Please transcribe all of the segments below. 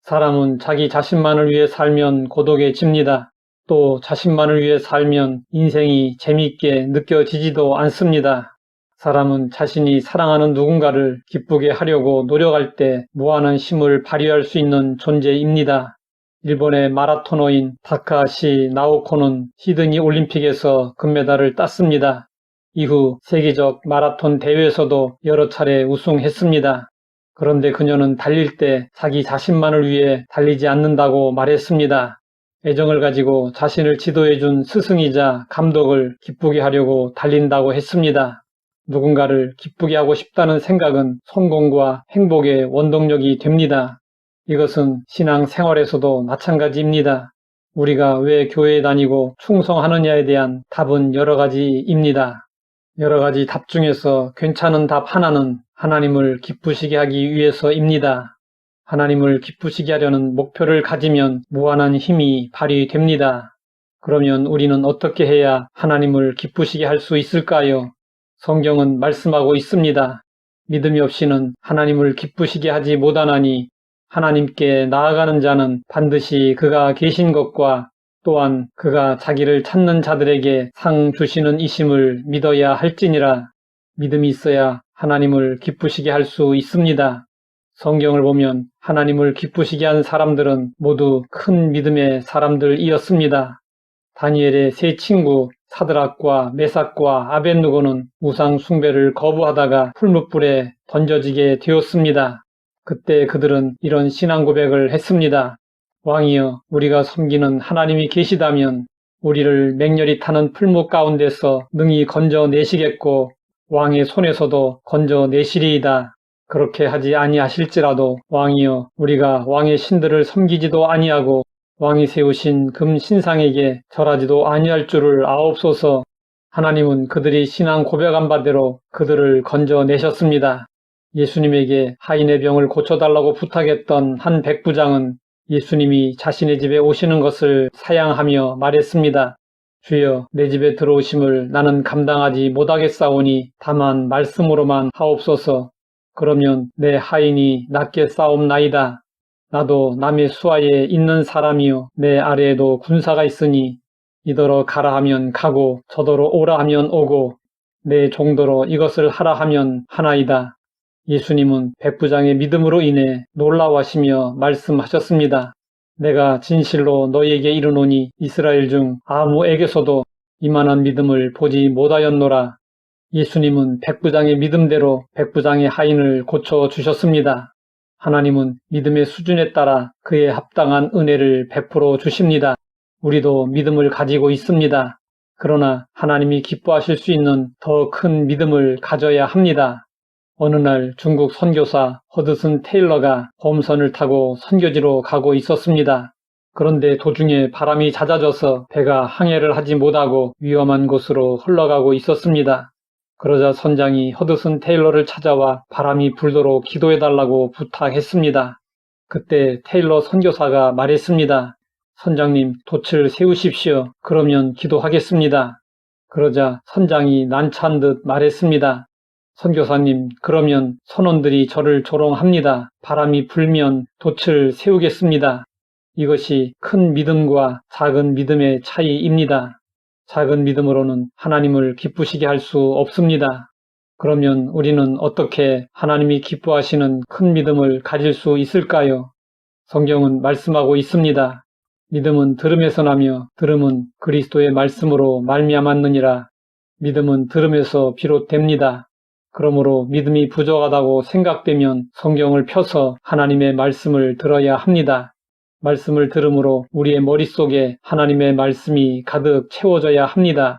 사람은 자기 자신만을 위해 살면 고독에 집니다. 또 자신만을 위해 살면 인생이 재미있게 느껴지지도 않습니다. 사람은 자신이 사랑하는 누군가를 기쁘게 하려고 노력할 때 무한한 힘을 발휘할 수 있는 존재입니다. 일본의 마라토너인 다카시 나오코는 시드니 올림픽에서 금메달을 땄습니다. 이후 세계적 마라톤 대회에서도 여러 차례 우승했습니다. 그런데 그녀는 달릴 때 자기 자신만을 위해 달리지 않는다고 말했습니다. 애정을 가지고 자신을 지도해준 스승이자 감독을 기쁘게 하려고 달린다고 했습니다. 누군가를 기쁘게 하고 싶다는 생각은 성공과 행복의 원동력이 됩니다. 이것은 신앙 생활에서도 마찬가지입니다. 우리가 왜 교회에 다니고 충성하느냐에 대한 답은 여러 가지입니다. 여러 가지 답 중에서 괜찮은 답 하나는 하나님을 기쁘시게 하기 위해서입니다. 하나님을 기쁘시게 하려는 목표를 가지면 무한한 힘이 발휘됩니다. 그러면 우리는 어떻게 해야 하나님을 기쁘시게 할 수 있을까요? 성경은 말씀하고 있습니다. 믿음이 없이는 하나님을 기쁘시게 하지 못하나니 하나님께 나아가는 자는 반드시 그가 계신 것과 또한 그가 자기를 찾는 자들에게 상 주시는 이심을 믿어야 할지니라. 믿음이 있어야 하나님을 기쁘시게 할 수 있습니다. 성경을 보면 하나님을 기쁘시게 한 사람들은 모두 큰 믿음의 사람들이었습니다. 다니엘의 세 친구 사드락과 메삭과 아벳느고는 우상 숭배를 거부하다가 풀무불에 던져지게 되었습니다. 그때 그들은 이런 신앙 고백을 했습니다. 왕이여, 우리가 섬기는 하나님이 계시다면 우리를 맹렬히 타는 풀무 가운데서 능히 건져내시겠고 왕의 손에서도 건져내시리이다. 그렇게 하지 아니하실지라도 왕이여, 우리가 왕의 신들을 섬기지도 아니하고 왕이 세우신 금 신상에게 절하지도 아니할 줄을 아옵소서. 하나님은 그들이 신앙 고백한 바대로 그들을 건져내셨습니다. 예수님에게 하인의 병을 고쳐달라고 부탁했던 한 백부장은 예수님이 자신의 집에 오시는 것을 사양하며 말했습니다. 주여, 내 집에 들어오심을 나는 감당하지 못하겠사오니 다만 말씀으로만 하옵소서. 그러면 내 하인이 낫게 싸움나이다. 나도 남의 수하에 있는 사람이요, 내 아래에도 군사가 있으니 이더러 가라 하면 가고 저더러 오라 하면 오고 내 종더러 이것을 하라 하면 하나이다. 예수님은 백부장의 믿음으로 인해 놀라워하시며 말씀하셨습니다. 내가 진실로 너희에게 이르노니 이스라엘 중 아무에게서도 이만한 믿음을 보지 못하였노라. 예수님은 백부장의 믿음대로 백부장의 하인을 고쳐주셨습니다. 하나님은 믿음의 수준에 따라 그에 합당한 은혜를 베풀어 주십니다. 우리도 믿음을 가지고 있습니다. 그러나 하나님이 기뻐하실 수 있는 더 큰 믿음을 가져야 합니다. 어느 날 중국 선교사 허드슨 테일러가 홈선을 타고 선교지로 가고 있었습니다. 그런데 도중에 바람이 잦아져서 배가 항해를 하지 못하고 위험한 곳으로 흘러가고 있었습니다. 그러자 선장이 허드슨 테일러를 찾아와 바람이 불도록 기도해달라고 부탁했습니다. 그때 테일러 선교사가 말했습니다. 선장님, 돛을 세우십시오. 그러면 기도하겠습니다. 그러자 선장이 난처한 듯 말했습니다. 선교사님, 그러면 선원들이 저를 조롱합니다. 바람이 불면 돛을 세우겠습니다. 이것이 큰 믿음과 작은 믿음의 차이입니다. 작은 믿음으로는 하나님을 기쁘시게 할 수 없습니다. 그러면 우리는 어떻게 하나님이 기뻐하시는 큰 믿음을 가질 수 있을까요? 성경은 말씀하고 있습니다. 믿음은 들음에서 나며 들음은 그리스도의 말씀으로 말미암았느니라. 믿음은 들음에서 비롯됩니다. 그러므로 믿음이 부족하다고 생각되면 성경을 펴서 하나님의 말씀을 들어야 합니다. 말씀을 들음으로 우리의 머릿속에 하나님의 말씀이 가득 채워져야 합니다.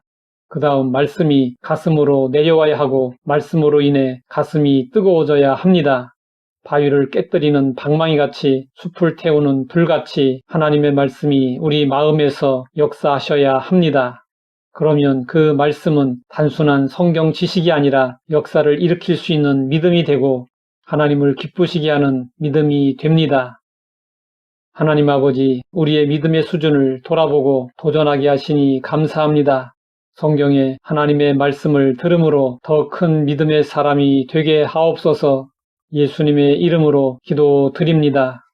그 다음 말씀이 가슴으로 내려와야 하고 말씀으로 인해 가슴이 뜨거워져야 합니다. 바위를 깨뜨리는 방망이같이 숲을 태우는 불같이 하나님의 말씀이 우리 마음에서 역사하셔야 합니다. 그러면 그 말씀은 단순한 성경 지식이 아니라 역사를 일으킬 수 있는 믿음이 되고 하나님을 기쁘시게 하는 믿음이 됩니다. 하나님 아버지, 우리의 믿음의 수준을 돌아보고 도전하게 하시니 감사합니다. 성경에 하나님의 말씀을 들음으로 더 큰 믿음의 사람이 되게 하옵소서. 예수님의 이름으로 기도드립니다.